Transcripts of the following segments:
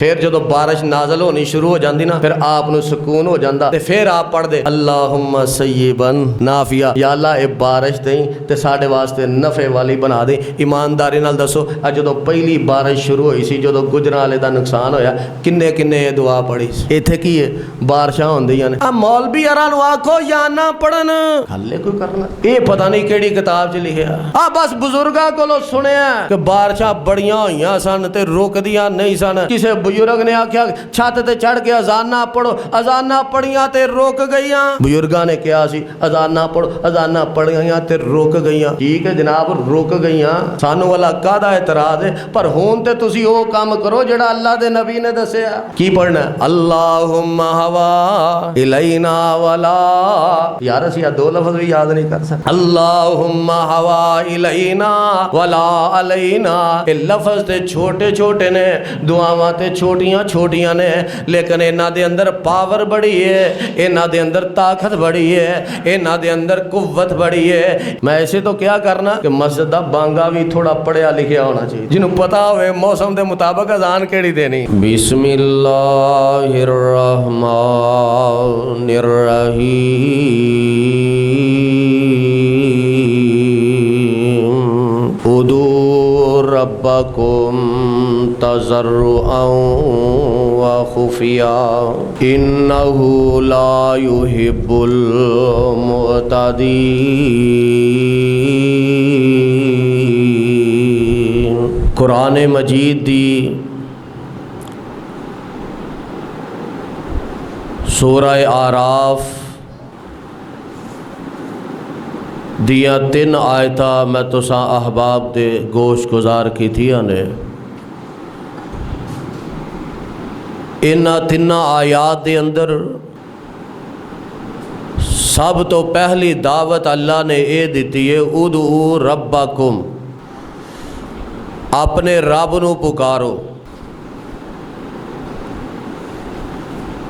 پھر جدو بارش نازل ہونی شروع ہو جاندی نا، پھر آپ نو سکون ہو جاندا تے پھر آپ پڑھ دے اللہم سیبن نافعہ، یا اللہ اے بارش دیں تے ساڈے واسطے نفع والی بنا دیں۔ ایمانداری نال دسو جدو پہلی بارش شروع ہوئی سی، جدو گجراں والے دا نقصان ہویا، کنے یہ دعا پڑھی سی؟ ایتھے کی ہے بارشاں ہوندیاں نے، مولوی اراں نو آکھو یا نہ پڑھن، ہلے کوئی کرنا اے پتہ نہیں کیڑی کتاب چ لکھیا، بس بزرگاں کولو سنیا کہ بارشاں بڑیاں ہوئیاں سن تے روکدیاں نہیں سن۔ کسے بزرگ نے آکھیا چھت تے چڑھ کے اذاناں پڑھو، اذاناں پڑھیاں تے روک گئیاں۔ بزرگاں نے کہا سی اذاناں پڑھو، اذاناں پڑھیاں تے روک گئیاں۔ ٹھیک ہے جناب، روک گئیاں، سانو والا کاہدا اعتراض ہے، پر ہون تے تسی او کام کرو جڑا اللہ دے نبی نے دسیا۔ کی پڑھنا ہے؟ اللہم ہوا الینا ولا، یار اسی دو لفظ بھی یاد نہیں کر سکتے۔ اللہم ہوا الینا ولا علینا، یہ لفظ تے چھوٹے چھوٹے نے، دعاواں تے چھوٹیاں چھوٹیاں نے، لیکن انہاں دے اندر پاور بڑی ہے، انہاں دے اندر طاقت بڑی ہے، انہاں دے اندر قوت بڑی ہے۔ میں ایسے تو کیا کرنا کہ مسجد دا بانگا بھی تھوڑا پڑھیا لکھیا ہونا چاہیے، جنہوں پتا ہوئے موسم دے مطابق اذان کیڑی دینی۔ بسم اللہ الرحمن الرحیم، ادعوا ربکم تضرعا وخفیا انہ لا يحب المعتدین۔ قرآن مجید دی سورہ آراف دیاں 3 آیتاں میں تساں احباب دے گوشت گزار کی تھیاں نے۔ انہاں 3 آیات دے اندر سب تو پہلی دعوت اللہ نے اے دیتی ہے ادعوا ربکم، اپنے رب نو پکارو۔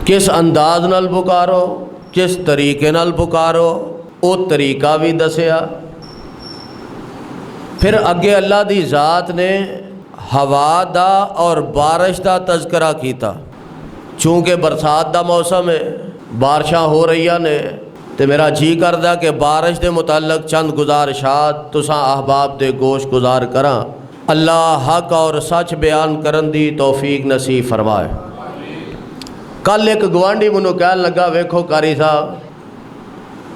کس انداز نال پکارو، کس طریقے نال پکارو، او طریقہ بھی دسیا۔ پھر اگے اللہ دی ذات نے ہوا دا اور بارش دا تذکرہ کیتا، چونکہ برسات دا موسم ہے، بارشاں ہو رہیاں نے، تے میرا جی کردہ کہ بارش دے متعلق چند گزارشات تساں احباب دے گوشت گزار کراں۔ اللہ حق اور سچ بیان کرن دی توفیق نصیب فرمائے۔ کل ایک گوانڈی منو کہن لگا، ویکھو قاری صاحب،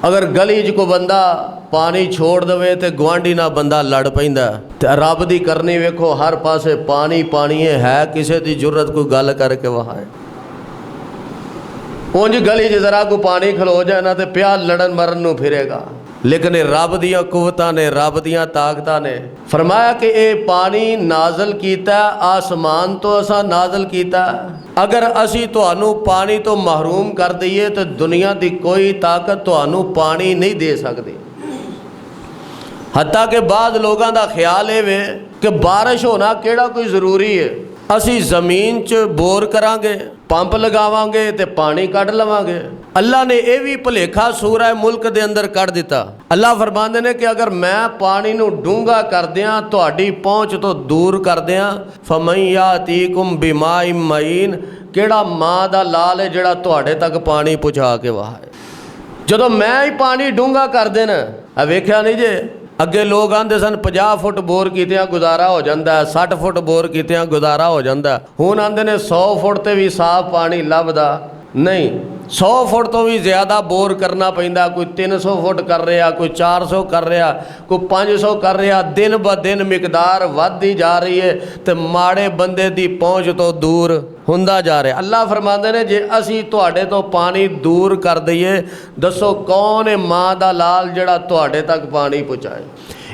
اگر گلی کو بندہ پانی چھوڑ دوے تے گوانڈی نہ بندہ لڑ پیندا، تے رب دی کرنی ویکھو ہر پاسے پانی پانی ہے، کسے دی جرت کوئی گل کر کے وہائے۔ اونج گلی ذرا کو پانی کھلو جائے نا تے پیا لڑن مرن نو پھرے گا، لیکن رب دیاں قوتاں نے، رب دیاں طاقتاں نے فرمایا کہ اے پانی نازل کیتا ہے، آسمان تو اساں نازل کیتا ہے۔ اگر اسی تانوں پانی تو محروم کر دئیے تو دنیا دی کوئی طاقت تانوں پانی نہیں دے سکتی۔ حتیٰ کہ بعض لوگاں دا خیال ہے وے کہ بارش ہونا کیڑا کوئی ضروری ہے، اسی زمین چ بور کران گے، پمپ لگاواں گے تے پانی کڈ لواں گے۔ اللہ نے اے بھی بھلیکھا سورہ ملک دے اندر کر دیتا۔ اللہ فرماندے نے کہ اگر میں پانی نو ڈونگا کر دیاں، تہاڈی پہنچ تو دور کر دیاں، فَمَن یَأْتِیکُم بِمَاءٍ مَّعِین، کیڑا ماں دا لال ہے جڑا تہاڈے تک پانی پہنچا کے وہائے۔ جدوں میں ہی پانی ڈونگا کر دینا، ویکھیا نہیں جے اگے لوگ آندے سن 50 فٹ بور کیتیاں گزارا ہو جاندہ ہے، 60 فٹ بور کیتیاں گزارا ہو جاندہ ہے، ہون آندے نے 100 فٹ تے بھی صاف پانی لبدا نہیں، 100 فٹ تو بھی زیادہ بور کرنا پیندا، کوئی 300 فٹ کر رہا، کوئی 400 کر رہا، کوئی 500 کر رہا، دن با دن مقدار ودی جا رہی ہے تے ماڑے بندے دی پہنچ تو دور ہوندا جا رہا ہے۔ اللہ فرماندے نے جے اسی تہاڈے تو پانی دور کر دئیے، دسو کون ہے ماں دا لال جڑا تہاڈے تک پانی پہنچائے۔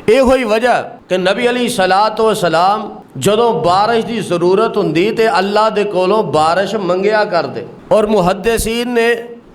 اے ہوئی وجہ کہ نبی علیہ الصلوۃ والسلام جدوں بارش دی ضرورت ہوندی تے اللہ دے کولوں بارش منگیا کر دے، اور محدثین نے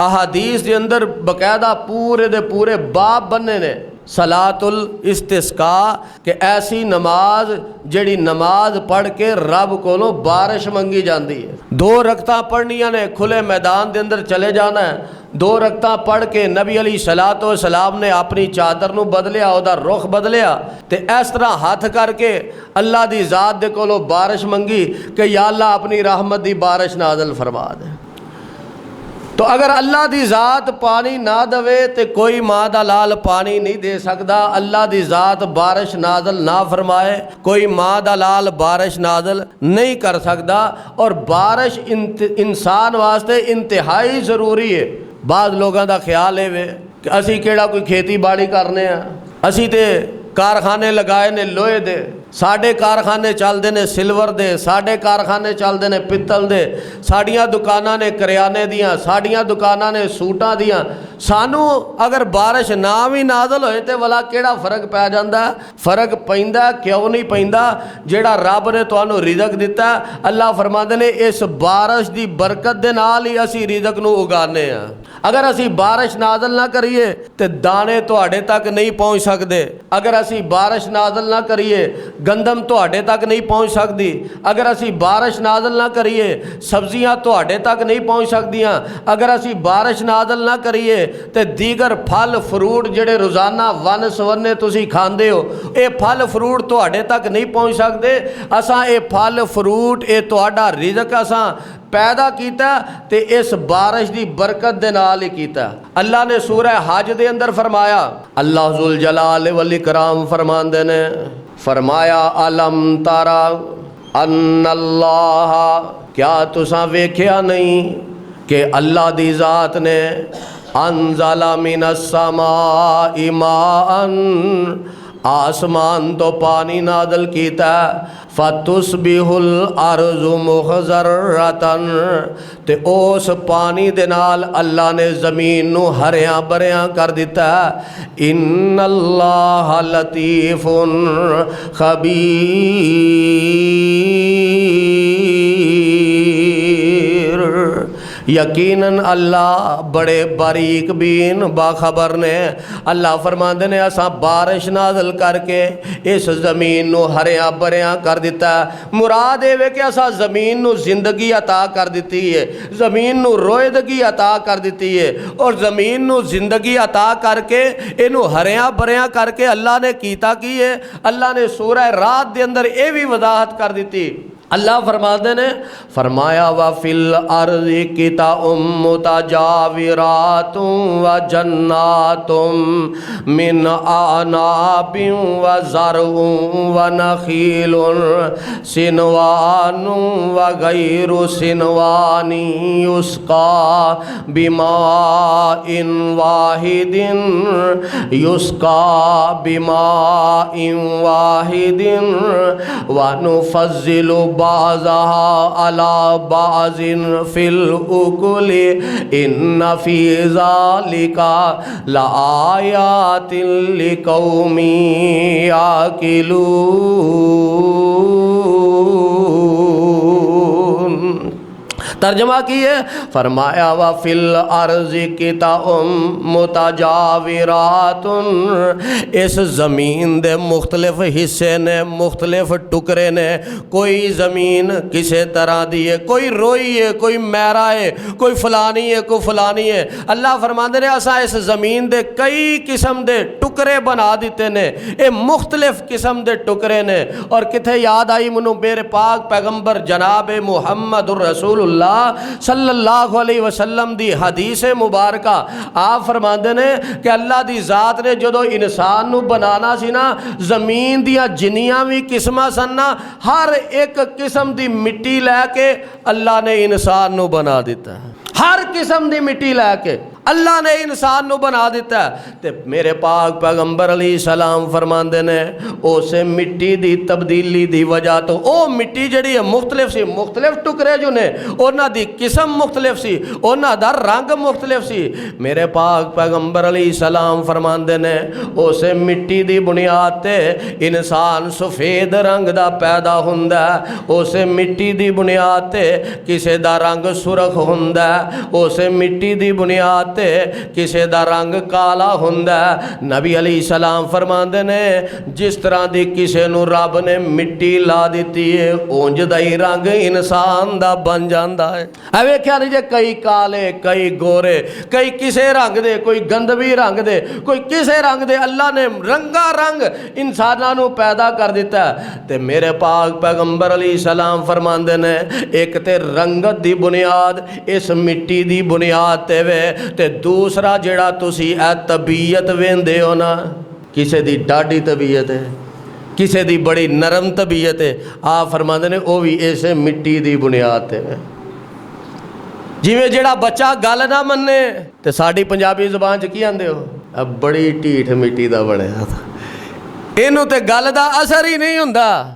احادیث دے اندر باقاعدہ پورے دے پورے باب بننے نے صلاۃ الاستسقا کہ ایسی نماز جڑی نماز پڑھ کے رب کولوں بارش منگی جاندی ہے. 2 رکعتاں پڑھنیاں نے، کھلے میدان دے اندر چلے جانا ہے. 2 رکعتاں پڑھ کے نبی علیہ الصلوۃ والسلام نے اپنی چادر نو بدلیا، اودا رخ بدلیا تے اس طرح ہاتھ کر کے اللہ دی ذات دے کولوں بارش منگی کہ یا اللہ اپنی رحمت دی بارش نازل فرما دے. تو اگر اللہ دی ذات پانی نہ دوے تے کوئی ماں دا لال پانی نہیں دے سکدا. اللہ دی ذات بارش نازل نہ فرمائے کوئی ماں دا لال بارش نازل نہیں کر سکدا. اور بارش انسان واسطے انتہائی ضروری ہے. بعض لوگاں دا خیال ہے کہ اسی کیڑا کوئی کھیتی باڑی کرنے ہیں، اسی تے کارخانے لگائے نے لوہے دے، ساڈے کارخانے چلدے نے سلور دے، ساڈے کارخانے چلدے نے پتل دے، ساڈیاں دکاناں نے کریانے دیاں، ساڈیاں دکاناں نے سوٹاں دیاں. سانو اگر بارش نہ بھی نازل ہوئے تے ولا کیڑا فرق پی جاندا ہے؟ فرق پیندا کیوں نہیں پیندا؟ جیڑا رب نے تانوں رزق دتا ہے، اللہ فرماندے نے اس بارش دی برکت دے نال ہی اسی رزق نو اگانے ہیں. اگر اسی بارش نازل نہ کریے تے دانے تواڈے تک نہیں پہنچ سکدے. اگر اسی بارش نازل نہ کریے گندم تواڈے تک نہیں پہنچ سکتی. اگر اسی بارش نازل نہ کریے سبزیاں تواڈے تک نہیں پہنچ سکدیاں. اگر اسی بارش نازل نہ کریے تے دیگر پھل فروٹ جڑے روزانہ ون سونے تسی کھاندے ہو اے پھل فروٹ تواڈے تک نہیں پہنچ سکدے. اساں اے پھل فروٹ اے تواڈا رزق اساں پیدا کیتا تے اس بارش دی برکت دے نال ہی کیتا. اللہ نے سورہ حج دے اندر فرمایا، اللہ ذوالجلال والاکرام فرماندے نے، فرمایا علم تارا ان اللہ، کیا تساں ویکھیا نہیں کہ اللہ دی ذات نے انزل من السماء ماء، آسمان تو پانی نازل کیتا فتصبح الارض مخضرۃ، تے اس پانی دے نال اللہ نے زمین نو ہریاں بھریاں کر دیتا. ان اللہ لطیف خبیر، یقیناً اللہ بڑے باریک بین باخبر نے. اللہ فرماندے نے اساں بارش نازل کر کے اس زمین نو ہریاں بھریاں کر دیتا. مراد اے کہ اساں زمین نو زندگی عطا کر دیتی ہے، زمین نو رویدگی عطا کر دیتی ہے. اور زمین نو زندگی عطا کر کے اینو ہریاں بھریاں کر کے اللہ نے کیتا کی ہے؟ اللہ نے سورہ رات دے اندر اے بھی وضاحت کر دیتی. اللہ فرماتے نے فرمایا وَفِي الْأَرْضِ قِطَعٌ مُتَجَاوِرَاتٌ وَجَنَّاتٌ مِّنْ أَعْنَابٍ وَزَرْعٌ وَنَخِيلٌ صِنْوَانٌ وَغَيْرُ صِنْوَانٍ يُسْقَىٰ بِمَاءٍ وَاحِدٍ وَنُفَضِّلُ بعضها على بعض في الأكل إن في ذلك لآيات لقوم يعقلون. ترجمہ کیے فرمایا وَفِي الْأَرْضِ قِطَعٌ مُتَجَاوِرَاتٌ، اس زمین دے مختلف حصے نے، مختلف ٹکرے نے. کوئی زمین کسے طرح دی ہے، کوئی روئی ہے، کوئی میرا ہے، کوئی فلانی ہے، کوئی فلانی ہے. اللہ فرماندے نے اساں اس زمین دے کئی قسم دے ٹکرے بنا دیتے نے، اے مختلف قسم دے ٹکرے نے. اور کتھے یاد آئی منو میرے پاک پیغمبر جناب محمد الرسول اللہ صلی اللہ علیہ وسلم دی حدیث مبارکہ. آپ فرماندے نے کہ اللہ دی ذات نے جدو انسان نو بنانا سی نا، زمین دیا جنیاں بھی قسمہ سن نا، ہر ایک قسم دی مٹی لے کے اللہ نے انسان نو بنا دیتا ہے. ہر قسم دی مٹی لے کے اللہ نے انسان نو بنا دیتا ہے. تے میرے پاک پیغمبر علیہ السلام فرماندے نے اسے مٹی دی تبدیلی دی وجہ تو او مٹی جڑی ہے مختلف سی، مختلف ٹکرے جو نے انہاں دی قسم مختلف سی، انہاں دا رنگ مختلف سی. میرے پاک پیغمبر علیہ السلام فرماندے نے اسے مٹی دی بنیاد تے انسان سفید رنگ دا پیدا ہوندا ہے، اسے مٹی دی بنیاد تے کسے دا رنگ سرخ ہوندا ہے، اسے مٹی دی بنیاد ਤੇ ਕਿਸੇ ਦਾ ਰੰਗ ਕਾਲਾ ਹੁੰਦਾ। ਨਬੀ ਅਲੀ ਸਲਾਮ ਫਰਮਾਉਂਦੇ ਨੇ ਜਿਸ ਤਰ੍ਹਾਂ ਦੀ ਕਿਸੇ ਨੂੰ ਰੱਬ ਨੇ ਮਿੱਟੀ ਲਾ ਦਿੱਤੀ ਹੈ ਉਂਝ ਦਾ ਹੀ ਰੰਗ ਇਨਸਾਨ ਦਾ ਬਣ ਜਾਂਦਾ ਹੈ। ਐ ਵੇਖਿਆ ਨਹੀਂ ਜੇ ਕਈ ਕਾਲੇ ਕਈ ਗੋਰੇ ਕਈ ਕਿਸੇ ਰੰਗ ਦੇ ਕੋਈ ਗੰਦਵੀ ਰੰਗ ਦੇ ਕੋਈ ਕਿਸੇ ਰੰਗ ਦੇ ਅੱਲਾ ਨੇ ਰੰਗਾ ਰੰਗ ਇਨਸਾਨਾਂ ਨੂੰ ਪੈਦਾ ਕਰ ਦਿੱਤਾ। ਤੇ ਮੇਰੇ ਪਾਕ ਪੈਗੰਬਰ ਅਲੀ ਸਲਾਮ ਫਰਮਾਉਂਦੇ ਨੇ ਇੱਕ ਤੇ ਰੰਗਤ ਦੀ ਬੁਨਿਆਦ ਇਸ ਮਿੱਟੀ ਦੀ ਬੁਨਿਆਦ ਤੇ ਵੇ ਤੇ ਦੂਸਰਾ ਜਿਹੜਾ ਤੁਸੀਂ ਇਹ ਤਬੀਅਤ ਵੇਂਦੇ ਹੋ ਨਾ ਕਿਸੇ ਦੀ ਡਾਢੀ ਤਬੀਅਤ ਹੈ ਕਿਸੇ ਦੀ ਬੜੀ ਨਰਮ ਤਬੀਅਤ ਹੈ। ਆਪ ਫਰਮਾਉਂਦੇ ਨੇ ਉਹ ਵੀ ਇਸੇ ਮਿੱਟੀ ਦੀ ਬੁਨਿਆਦ ਤੇ ਵੇ। ਜਿਵੇਂ ਜਿਹੜਾ ਬੱਚਾ ਗੱਲ ਨਾ ਮੰਨੇ ਤੇ ਸਾਡੀ ਪੰਜਾਬੀ ਜ਼ੁਬਾਨ 'ਚ ਕੀ ਆਂਦੇ ਹੋ ਬੜੀ ਢੀਠ ਮਿੱਟੀ ਦਾ ਬਣਿਆ ਇਹਨੂੰ ਤੇ ਗੱਲ ਦਾ ਅਸਰ ਹੀ ਨਹੀਂ ਹੁੰਦਾ।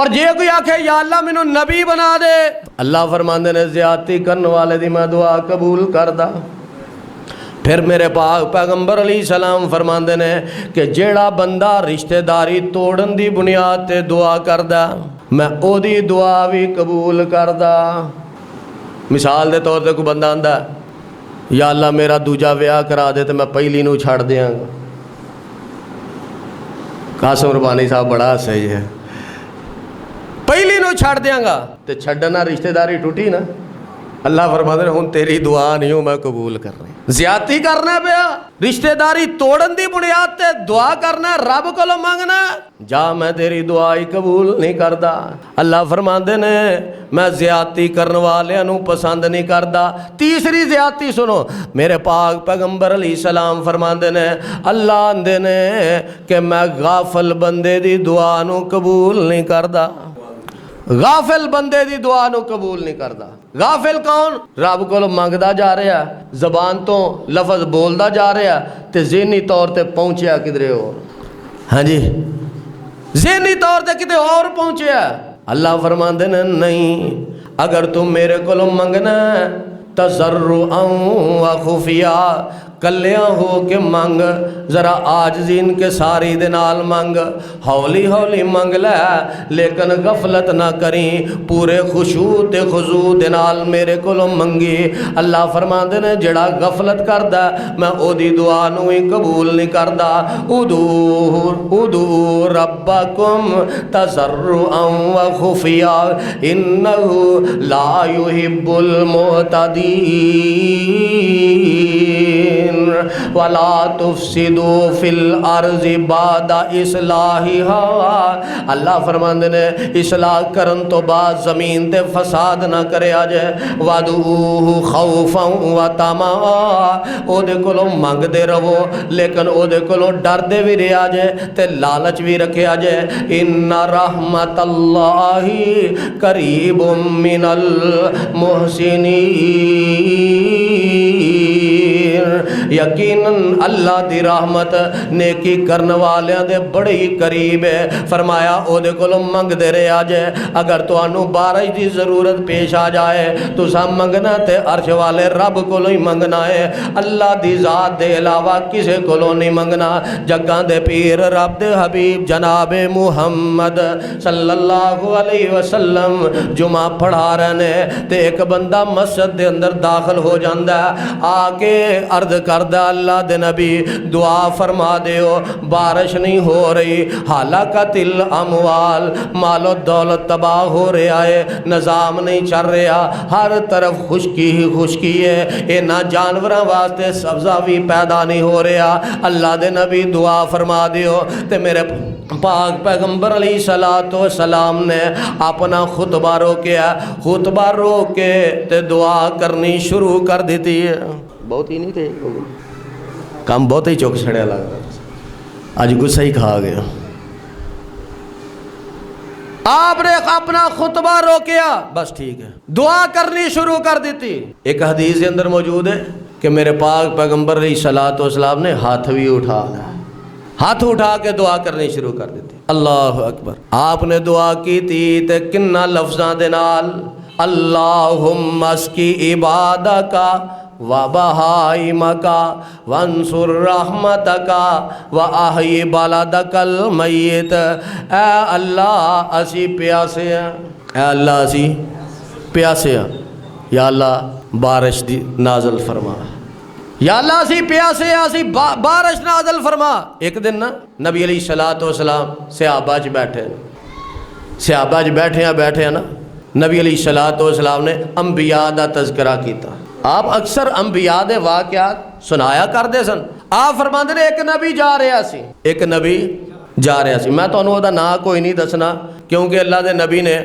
پر جے کوئی آکھے یا اللہ مینوں نبی بنا دے، اللہ فرماندے نے زیادتی کرن والے دی میں دعا قبول کردا۔ پھر میرے پاک پیغمبر علیہ السلام فرماندے نے کہ جیڑا بندہ رشتہ داری توڑن دی بنیاد تے دعا کردا میں او دی دعا بھی قبول کردا۔ مثال دے طور تے کوئی بندہ آندا یا اللہ میرا دوجا ویاہ کرا دے تے میں پہلی نو چھڑ دیاں گا۔ قاسم ربانی صاحب بڑا صحیح ہے، پہلی نو چھڑ دیاں گا تے چھڑنا رشتہ داری ٹوٹی نا۔ اللہ فرماتے ہیں ہن تیری دعا نہیں ہوں میں قبول کر رہی، زیادتی کرنا پیا، رشتہ داری توڑن دی بنیاد تے دعا کرنا، رب کولوں منگنا، جا میں تیری دعا ہی قبول نہیں کردا۔ اللہ فرماندے نے میں زیادتی کرن والیاں نوں پسند نہیں کردا۔ تیسری زیادتی سنو، میرے پاک پیغمبر علیہ السلام فرماندے نے اللہ آندے نے کہ میں غافل بندے دی دعا نوں قبول نہیں کردا، غافل بندے دی دعا نو قبول نہیں کردا۔ غافل کون؟ رب کو منگدا جا رہا، زبان تو لفظ بولدا جا رہا تے ذہنی طور تے پہنچیا کدھرے اور، ہاں جی ذہنی طور تے کدھر اور پہنچیا۔ اللہ فرماندے نے نہیں، اگر تم میرے کو منگنا تضرعا و خفیہ، کلیاں ہو کے منگ، ذرا عاجزین کے ساری دے نال منگ، ہولی ہولی منگ لے لیکن غفلت نہ کریں، پورے خشوع تے خضوع دے نال میرے کولوں منگی۔ اللہ فرماندے نے جڑا غفلت کردا میں او دی دعا نو ہی قبول نہیں کردا۔ ادعوا ربکم تضرعا و خفیہ انہ لا يحب المعتدین ولا تفسدوا فی الارض بعد اصلاحها۔ اللہ فرماندے نے اصلاح کرن تو بعد زمین تے فساد نہ کریا جائے۔ وادعوہ خوفا و طمعا، او دے کولوں منگ دے رہو لیکن او دے کولوں ڈر دے بھی رہیا جائے تے لالچ بھی رکھیا جائے۔ ان رحمت اللہ قریب من المحسنین، یقیناً اللہ دی رحمت نیکی کرن والیاں دے بڑے ہی قریب ہے۔ فرمایا او دے کولوں منگ دے رہے آ جائے، اگر تانوں بارش دی ضرورت پیش آ جائے تو سب منگنا تے عرش والے رب کولوں ہی منگنا ہے، اللہ دی ذات دے علاوہ کسے کولوں نہیں منگنا۔ جگاں دے پیر رب دے حبیب جناب محمد صلی اللہ علیہ وسلم جمعہ پڑھا رہے تے ایک بندہ مسجد دے اندر داخل ہو جاندا ہے، آ کے عرض کردہ اللہ دے نبی دعا فرما دیو، بارش نہیں ہو رہی، ہلاکت الاموال، مال و دولت تباہ ہو رہا ہے، نظام نہیں چل رہا، ہر طرف خشکی ہی خشکی ہے، اینا جانوراں واسطے سبزہ بھی پیدا نہیں ہو رہا، اللہ دے نبی دعا فرما دیو۔ تے میرے پاک پیغمبر علیہ السلام نے اپنا خطبہ روکیا، خطبہ روک کے تے دعا کرنی شروع کر دیتی ہے۔ بہت ہی نہیں تھے کام، بہت ہی چوک چھڑیا لگ رہا، آج غصہ ہی کھا گیا۔ آپ نے اپنا خطبہ روکیا، بس ٹھیک ہے، دعا کرنی شروع کر دیتی۔ ایک حدیث کے اندر موجود ہے کہ میرے پاک پیغمبر علیہ السلام نے ہاتھ بھی اٹھا لیا، ہاتھ اٹھا کے دعا کرنی شروع کر دیتی۔ اللہ اکبر، آپ نے دعا کی تھی تے کنہ لفظاں دے نال، اللہم اسکی عبادکا وبہائمک وانصر رحمتک واحی بلدک المیت۔ اے اللہ اسی پیاسے ہیں، اے اللہ اسی پیاسے ہیں، یا اللہ بارش دی نازل فرما، یا اللہ اسی پیاسے ہیں، اسی بارش نازل فرما۔ ایک دن نا نبی علیہ السلام صحابہ چ بیٹھے، صحابہ چ بیٹھے ہیں نا، نبی علیہ السلام نے انبیاء دا تذکرہ کیتا۔ آپ اکثر انبیاء دے واقعات سنایا کرتے سن۔ آپ فرماندے نے ایک نبی جا رہا سی، ایک نبی جا رہا سی، میں تانوں دا نام کوئی نہیں دسنا کیونکہ اللہ دے نبی نے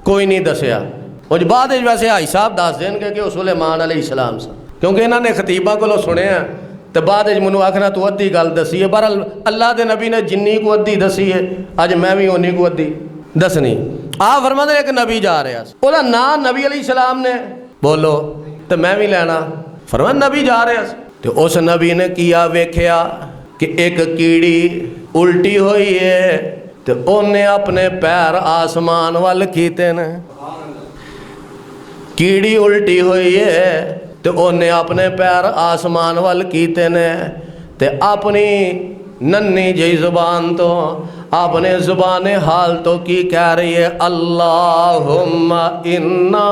کوئی نہیں دسیا، اور بعد ویسے آئی صاحب دس دین گے کہ وہ سلیمان علیہ السلام سن، کیونکہ انہوں نے خطیبہ کو سنے ہیں تو بعد منو آخنا تو ادھی گل دسی ہے، بہرحال اللہ دے نبی نے جنی کو ادھی دسی ہے، اج میں بھی اونی کو ادھی دسنی۔ آپ فرماندے نے ایک نبی جا رہا سی، وہ نام نبی علیہ السلام نے بولو تو میں بھی لینا، فرمان نبی جا رہا سی، تو اس نبی نے کیا ویکھیا کہ ایک کیڑی الٹی ہوئی ہے تے اونے اپنے پیر آسمان وال کیتے نے کیڑی الٹی ہوئی ہے تے اونے اپنے پیر آسمان وال کیتے نے تے اپنی ننی جی زبان تو اپنے زبان حال تو کی کہہ رہی ہے اللہم انا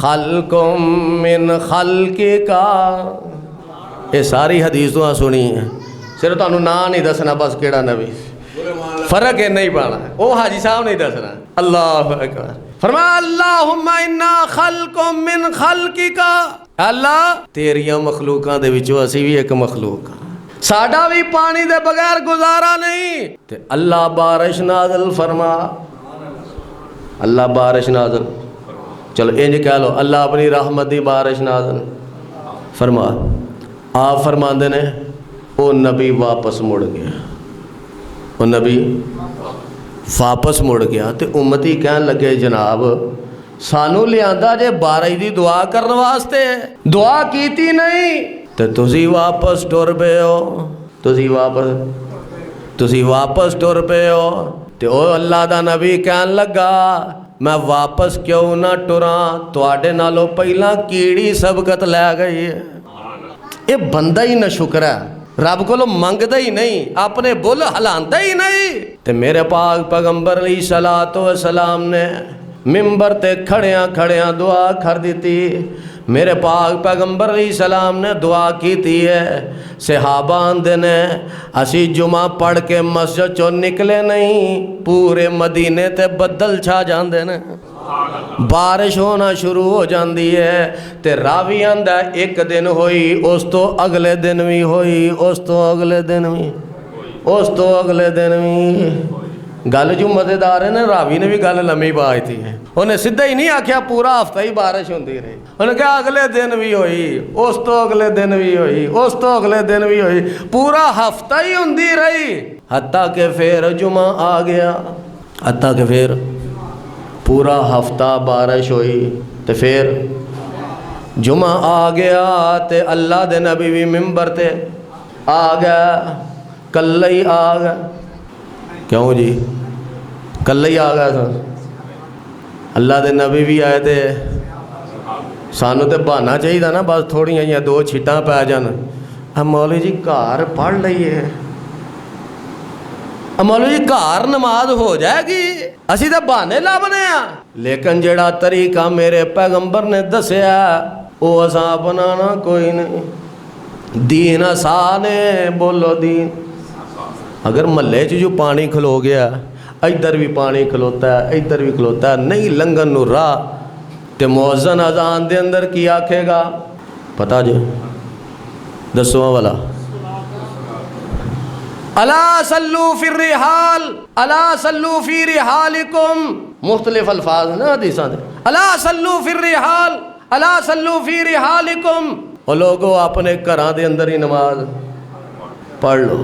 خلقم من خلقکا. یہ ساری حدیثوں سنی ہیں صرف تانوں نا نہیں دسنا بس کیڑا نبی فرق ہے نہیں پانا وہ حاجی صاحب نہیں دسنا. اللہ اکبر. فرمایا اللہم انا خلقم من خلقکا. اللہ تیریاں مخلوقاں دے وچوں اسی بھی ایک مخلوق ہاں ساڈا بھی پانی دے بغیر گزارا نہیں. تے اللہ بارش نازل فرما اللہ بارش نازل چلو انج کہہ لو اللہ اپنی رحمت دی بارش نازل فرما. آپ فرماندے نے وہ نبی واپس مڑ گیا وہ نبی واپس مڑ گیا تے امتی کہن لگے جناب سانو لیاندا جے بارش دی دعا کرن واسطے دعا کیتی نہیں تے تسی واپس ٹر پئے ہو تسی واپس ٹر پئے ہو. تے او اللہ دا نبی کہن لگا میں واپس کیوں نہ ٹراں تواڈے نالوں پہلا کیڑی سبقت لے گئی ہے. یہ بندہ ہی نہ شکر ہے رب کو منگدا ہی نہیں اپنے بل ہلاندا ہی نہیں. تے میرے پاک پیغمبر علیہ الصلوۃ والسلام نے ممبر تے کھڑیاں دعا کر دیتی. میرے پاک پیغمبر علیہ السلام نے دعا کیتی ہے. صحابہ آندے نے اسی جمعہ پڑھ کے مسجد چوں نکلے نہیں پورے مدینے تے بدل چھا جاندے نے بارش ہونا شروع ہو جاندی ہے. تے راوی آندا ایک دن ہوئی اس تو اگلے دن بھی ہوئی اس تو اگلے دن بھی گل جو مزیدار ہے نا راوی نے بھی گل لمبی پائی تھی انہیں سدھا ہی نہیں آکھیا پورا ہفتہ ہی بارش ہوندی رہی انہیں کہا اگلے دن بھی ہوئی اس تو اگلے دن بھی ہوئی اس تو اگلے دن بھی ہوئی پورا ہفتہ ہی ہوندی رہی حتیٰ کہ پھر جمعہ آ گیا حتیٰ کہ پھر پورا ہفتہ بارش ہوئی تے پھر جمعہ آ گیا تے اللہ دے نبی بھی ممبر تے آ گیا کل ہی آ گیا. کیوں جی کل ہی آ گیا تھا اللہ دے نبی بھی آئے تھے سانو تے بہانا چاہیے نا بس تھوڑیاں جیاں دو چھٹاں پی جان مولوی جی گھر پڑھ لئیے مولوی جی گھر نماز ہو جائے گی اسی تے بہانے لبنے ہاں. لیکن جڑا طریقہ میرے پیغمبر نے دسیا وہ اساں اپنانا کوئی نہیں. دین آسان ہے بولو دین. اگر محلے جو پانی کھلو گیا ادھر بھی پانی کھلوتا ہے ادھر بھی کھلوتا ہے نہیں لنگن نو راہ تے مؤذن اذان دے اندر کی آکھے گا پتہ جی دسواں والا الا صلو فی الرحال الا صلو فی رحالکم مختلف الفاظ نا حدیثاں دے الا صلو فی الرحال الا صلو فی رحالکم. او لوگو اپنے گھراں دے اندر ہی نماز پڑھ لو.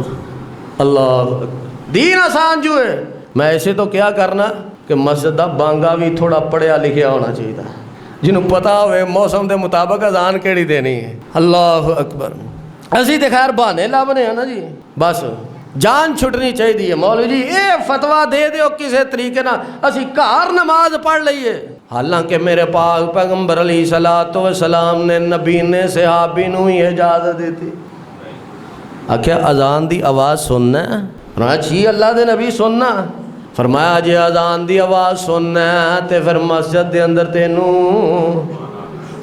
اللہ دین آسان جو ہے میں ایسے تو کیا کرنا کہ مسجد دا بانگا بھی تھوڑا پڑھیا لکھیا ہونا چاہیے جنہوں پتہ ہوئے موسم دے مطابق اذان کیڑی دینی ہے. اللہ اکبر. اسی تے خیر بہانے لبنے ہیں نا جی بس جان چھٹنی چاہیے مولوی جی اے فتویٰ دے دیو کسے طریقے نہ اسی گھر نماز پڑھ لئیے. حالانکہ میرے پاک پیغمبر علیہ الصلوۃ والسلام نے نبی نے صحابی نو ہی اجازت دیتی. آکھیا اذان دی آواز سننا ہے فرمایا جی اللہ دے نبی سننا فرمایا جی اذان دی آواز سننا ہے تے پھر مسجد دے اندر تینوں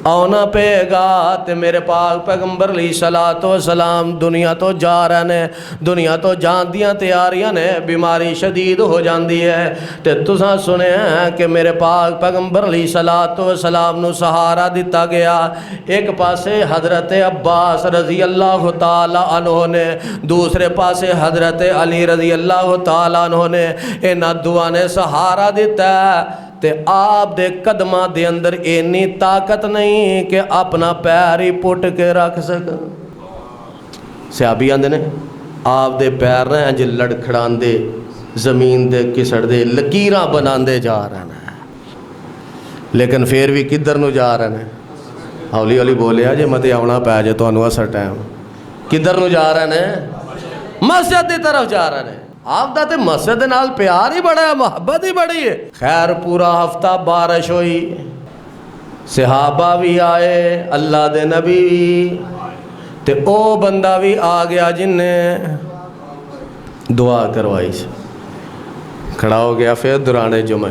آنا پے گا. تے میرے پاک پیغمبر علیہ الصلوۃ والسلام دنیا تو جا رہے نے دنیا تو جان دیاں تیاریاں نے بیماری شدید ہو جاندی ہے تے تساں سنے ہیں کہ میرے پاک پیغمبر علیہ الصلوۃ والسلام نو سہارا دیتا گیا. ایک پاسے حضرت عباس رضی اللہ تعالی عنہ نے دوسرے پاسے حضرت علی رضی اللہ تعالی عنہ نے انہاں دعا نے سہارا دیتا ہے. تے آپ دے قدمہ دے اندر اینی طاقت نہیں کہ اپنا پیر ہی پٹ کے رکھ سکن. صحابی آندے نے آپ دے پیر نے انج لڑکھڑان دے زمین دے کسڑ دے لکیراں بنان دے جا رہے ہیں لیکن پھر بھی کدھر نو جا رہے ہیں ہولی ہولی بولیا جے متے آونا پے جے تانوں اسا ٹائم کدھر نو جا رہے ہیں مسجد دی طرف جا رہے ہیں. آپ دا تے مسجد نال پیار ہی بڑا ہے, محبت ہی بڑی ہے. خیر پورا ہفتہ بارش ہوئی, صحابہ بھی آئے, اللہ دے نبی بھی, تے او بندہ بھی آ گیا جن نے دعا کروائی سی. کھڑا ہو گیا پھر دوران جمعہ,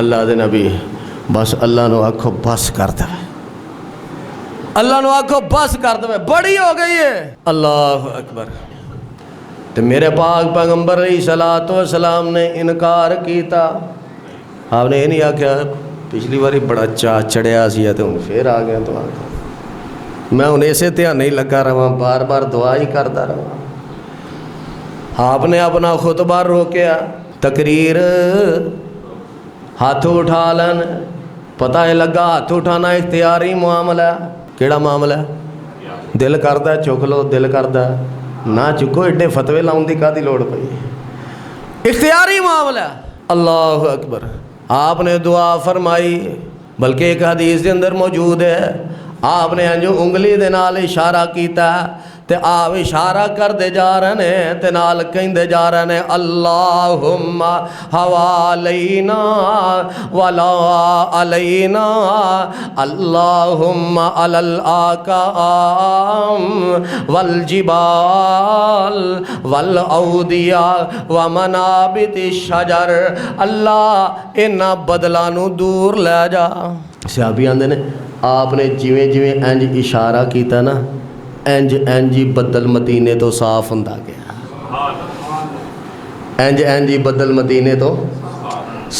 اللہ دے نبی بس اللہ نو آکھو بس کر دے, اللہ نو آکھو بس کر دے, بڑی ہو گئی ہے. اللہ اکبر. تو میرے پاک پیغمبر علیہ الصلوۃ والسلام نے انکار کیتا. آپ نے یہ نہیں آکھیا پچھلی باری بڑا چاہ چڑھیا سی تے ہن پھر آ گیا, تو میں ہن اسے دھیان نہیں لگا رہا, بار بار دعا ہی کرتا رہا. آپ نے اپنا خطبہ روکیا, تقریر ہاتھ اٹھا لین, پتہ ہے لگا ہاتھ اٹھانا اختیاری معاملہ ہے. کیڑا معاملہ ہے؟ دل کردا ہے چک لو, دل کردا ہے نہ چکو, ایڈے فتوے لاؤن دی کادی لوڑ پئی, اختیاری معاملہ ہے. اللہ اکبر. آپ نے دعا فرمائی, بلکہ ایک حدیث کے اندر موجود ہے, آپ نے جو انگلی دے نال اشارہ کیتا تے آپ اشارہ کر دے جا رہے ہیں تے نال کہندے جا رہے ہیں اللہم حوالینا ولا علینا, اللہم علی الاکام والجبال والاودیہ ومنابت الشجر, اللہ انہاں بدلانو دور لے جا. صحابی آندے نے آپ نے جویں جویں انج اشارہ کیتا نا, انج انجی بدل مدینے تو صاف ہوندا گیا, انج انجی بدل مدینے تو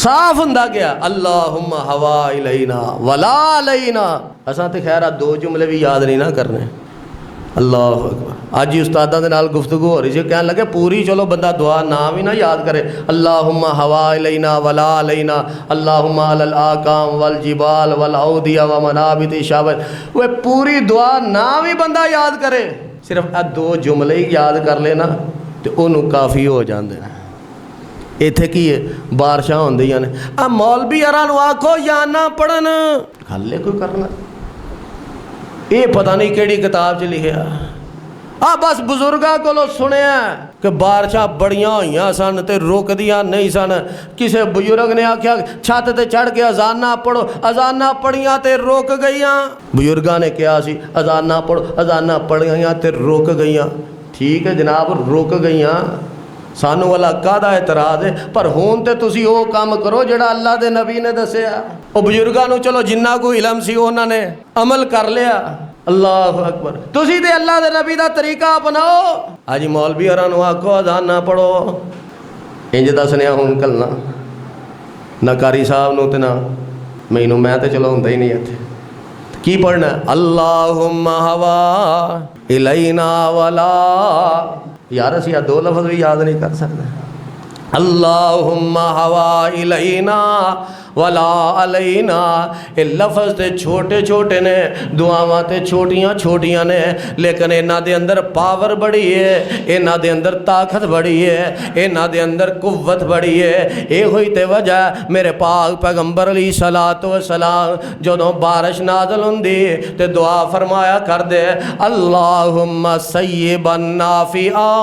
صاف ہوندا گیا. اللہم ہوا الینا ولا علینا. اساں تے خیر دو جملے بھی یاد نہیں نہ کرنے. اللہ اکبر. اج ہی استاداں دے نال گفتگو ہو رہی سی, کہنے لگے پوری چلو بندہ دعا نام ہی نہ یاد کرے, اللہم ہوا الینا ولا علینا, اللہم علی الاکام والجبال والاودیہ ومنابت الشجر. وہ پوری دعا نام ہی بندہ یاد کرے, صرف دو جملے ہی یاد کر لینا تو انہوں کافی ہو جاندے ہیں. ایتھے کی ہے بارشاں ہوندیاں نے, مولوی نو آکھو یا نہ پڑھن, گل کوئی کرنا یہ پتہ نہیں کیڑی کتاب چ لکھیا. بس بزرگاں کولو سنیا کہ بارشاں بڑیاں ہوئیاں سن تے روکدیاں نہیں سن. کسے بزرگ نے آکھیا چھت تے چڑھ کے اذان نہ پڑھو, اذان نہ پڑھیاں تے روک گئیاں. بزرگاں نے کہا سی اذان نہ پڑھو, اذان نہ پڑھیاں تے روک گئیاں. ٹھیک ہے جناب روک گئیاں, سانو والا کادا اعتراض ہے, پر ہون تے تسی او کام کرو جڑا اللہ دے نبی نے دسیا. او بزرگاں نو چلو جنہ کو علم سی انہاں نے عمل کر لیا. اللہ اکبر. تسی تے اللہ دے نبی دا طریقہ اپناؤ. آج مولوی ہوراں نو آکھو اذان نہ پڑھو, انج دسنیا ہن کلنا نہ قاری صاحب نو تے نہ مینوں, میں تے چلو ہوندا ہی نہیں ایتھے. کی پڑھنا ہے؟ اللہم ہوا الینا ولا, یار اسی دو لفظ بھی یاد نہیں کر سکتے. اللہم ہوا الینا ولا علینا. یہ لفظ تے چھوٹے چھوٹے نے, دعاواں تے چھوٹیاں چھوٹیاں نے, لیکن انہاں دے اندر پاور بڑی ہے, انہاں دے اندر طاقت بڑی ہے, انہاں دے اندر قوت بڑی ہے. اے ہوئی تے وجہ میرے پاک پیغمبر علیہ الصلوۃ والسلام جدوں بارش نازل ہوندی تے دعا فرمایا کر دے اللہم سیبا نافعا,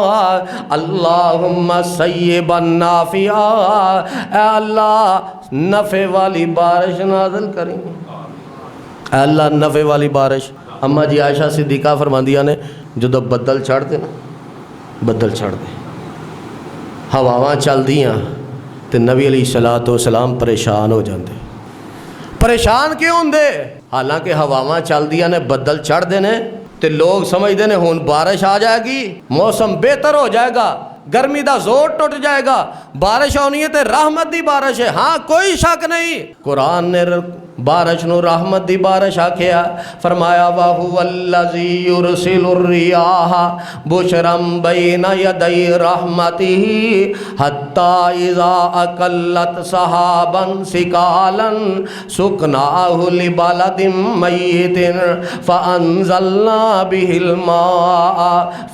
اللہم سیبا نافعا. اے اللہ نفع والی بارش نازل کریں, اے اللہ نفع والی بارش. اماں جی عائشہ صدیقہ فرماندیاں نے جدو بدل چڑھ دے نا, بدل چڑھ دے ہواواں چل دیاں تے نبی علیہ الصلوۃ والسلام پریشان ہو جاندے. پریشان کیوں ہوندے؟ حالانکہ ہواواں چل دیاں نے, بدل چڑھ دے نے تے لوگ سمجھدے نے ہن بارش آ جائے گی, موسم بہتر ہو جائے گا, گرمی دا زور ٹوٹ جائے گا, بارش ہونی ہے تے رحمت دی بارش ہے. ہاں کوئی شک نہیں, قرآن نے بارش نو رحمت دی بارش آکھیا, فرمایا وَهُوَ الَّذِي يُرْسِلُ الرِّيَاحَ بُشْرًا بَيْنَ يَدَيْ رَحْمَتِهِ حَتَّى إِذَا أَقَلَّتْ سَحَابًا ثِقَالًا سُقْنَاهُ لِبَلَدٍ مَيِّتٍ فَأَنزَلْنَا بِهِ الْمَاءَ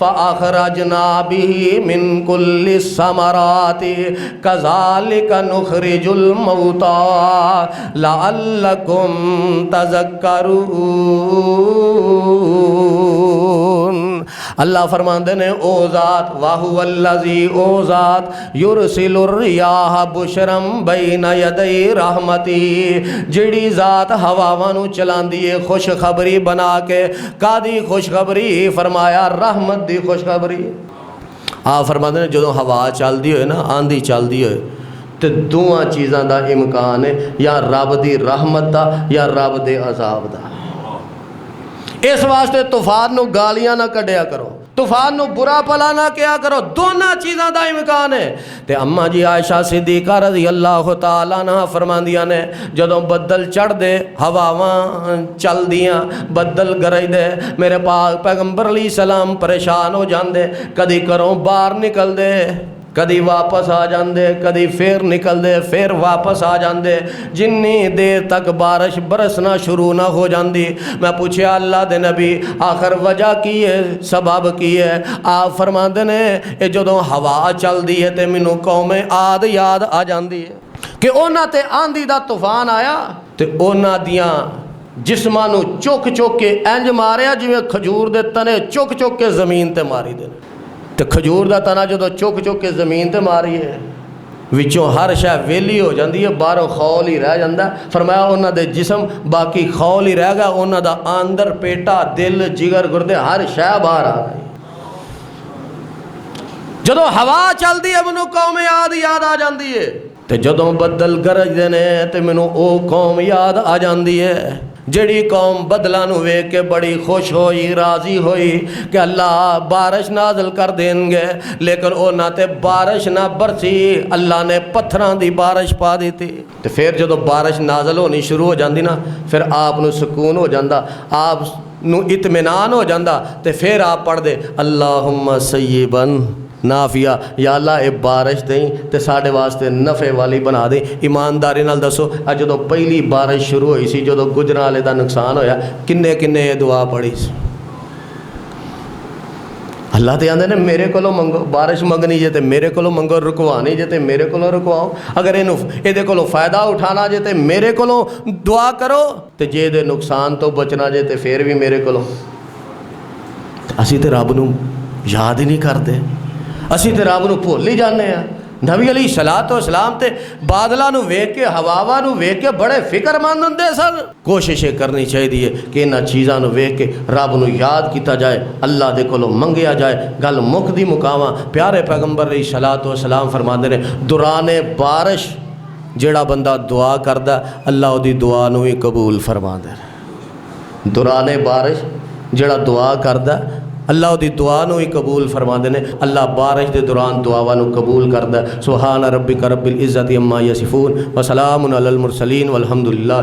فَأَخْرَجْنَا بِهِ مِنْ كُلِّ الثَّمَرَاتِ كَذَلِكَ نُخْرِجُ الْمَوْتَى لَعَلَّكُمْ تَذَكَّرُونَ. اللہ فرماندے نے او ذات واہو الذی او ذات یرسل الریاح بشرم بین یدی رحمتی، جڑی ذات ہواواں نو چلاندی ہے خوشخبری بنا کے، کادی خوشخبری؟ فرمایا رحمت دی خوشخبری۔ آپ فرماندے نے جدوں ہوا چلدی ہوئے نا، آندھی چلدی ہوئے تے دوواں چیزاں دا امکان ہے، یا رب دی رحمت دا یا رب دے عذاب دا۔ اس واسطے طوفان نو گالیاں نہ کڈیا کرو، طوفان نو برا بھلا نہ کیا کرو، دونوں چیزاں دا امکان ہے۔ تے اماں جی عائشہ صدیقہ رضی اللہ تعالیٰ عنہ فرماندیاں نے جدوں بدل چڑھ دے، ہواواں چل دیاں، بدل گرج دے، میرے پاک پیغمبر علیہ السلام پریشان ہو جاندے، کدی گھروں باہر نکل دے، کدی واپس آ جاندے، کدی پھر نکل دے، پھر واپس آ جاندے، جنی دیر تک بارش برسنا شروع نہ ہو جاندی۔ میں پوچھیا اللہ دے نبی آخر وجہ کی ہے، سبب کی ہے؟ آپ فرماندے نے اے جدوں ہوا چل دی ہے تے مینوں قوم عاد یاد آ جاندی ہے کہ اونا تے آندھی دا طوفان آیا تے اونا دیاں جسماں نو چک چک کے انج ماریا جویں کھجور دے تنے چک چک کے زمین تے ماری دے۔ تے کھجور دا تنا جدو چک چک کے زمین تے ماری ہے، وچوں ہر شے ویلی ہو جاندی ہے، باہروں خول ہی رہ جاندا ہے۔ فرمایا انہاں دے جسم باقی خول ہی رہ گیا، انہاں دا اندر پیٹا دل جگر گردے ہر شے باہر آ گئی۔ جدو ہوا چلدی ہے مینوں قوم عاد یاد آ جاندی ہے، تے جدوں بدل گرجدے نے تے مینوں او قوم یاد آ جاندی ہے جڑی قوم بدلاں نو ویکھ کے بڑی خوش ہوئی، راضی ہوئی کہ اللہ بارش نازل کر دیں گے، لیکن او نہ تے بارش نہ برسی، اللہ نے پتھراں دی بارش پا دیتی۔ تے پھر جدو بارش نازل ہونی شروع ہو جاندی نا، پھر آپ نو سکون ہو جاندا، آپ نو اطمینان ہو جاندا، تے پھر آپ پڑھ دے اللہم سیباً نافیہ، یا اللہ اے بارش دیں تے ساڑھے واسطے نفع والی بنا دیں۔ ایمانداری نال دسو جدو پہلی بارش شروع ہوئی سی، جدو گجراں والے دا نقصان ہویا، کنے کنے یہ دعا پڑھی سی؟ اللہ تے آندے نے میرے کولوں منگو، بارش منگنی جے تے میرے کولوں منگو، رکوانی جے تے میرے کولوں رکواؤ، اگر یہ کولوں فائدہ اٹھانا جے تے میرے کولوں دعا کرو، تے جے دے نقصان تو بچنا جے تے پھر بھی میرے کولوں۔ اسی تے رب نو یاد ہی نہیں کرتے، اسی تے رب نو بھول ہی جانے ہیں۔ نبی علیہ الصلوۃ والسلام تے بادلاں نو ویکھ کے، ہواواں نو ویکھ کے بڑے فکر مند ہوندے سن۔ کوشش کرنی چاہیے کہ انہاں چیزاں نو ویکھ کے رب نو یاد کیتا جائے، اللہ دے کولوں منگیا جائے، گل مکدی مکاواں۔ پیارے پیغمبر علیہ الصلوۃ والسلام فرماندے نے دوران بارش جیڑا بندہ دعا کردا اللہ او دی دعا نو ہی قبول فرماندا ہے۔ دوران بارش جیڑا دعا کردا اللہ دی دعا نو ہی قبول فرماندے نے۔ اللہ بارش دے دوران دعاواں نو قبول کردا ہے۔ سبحان ربک رب العزت عما یصفون وسلام علی المرسلین والحمد للہ۔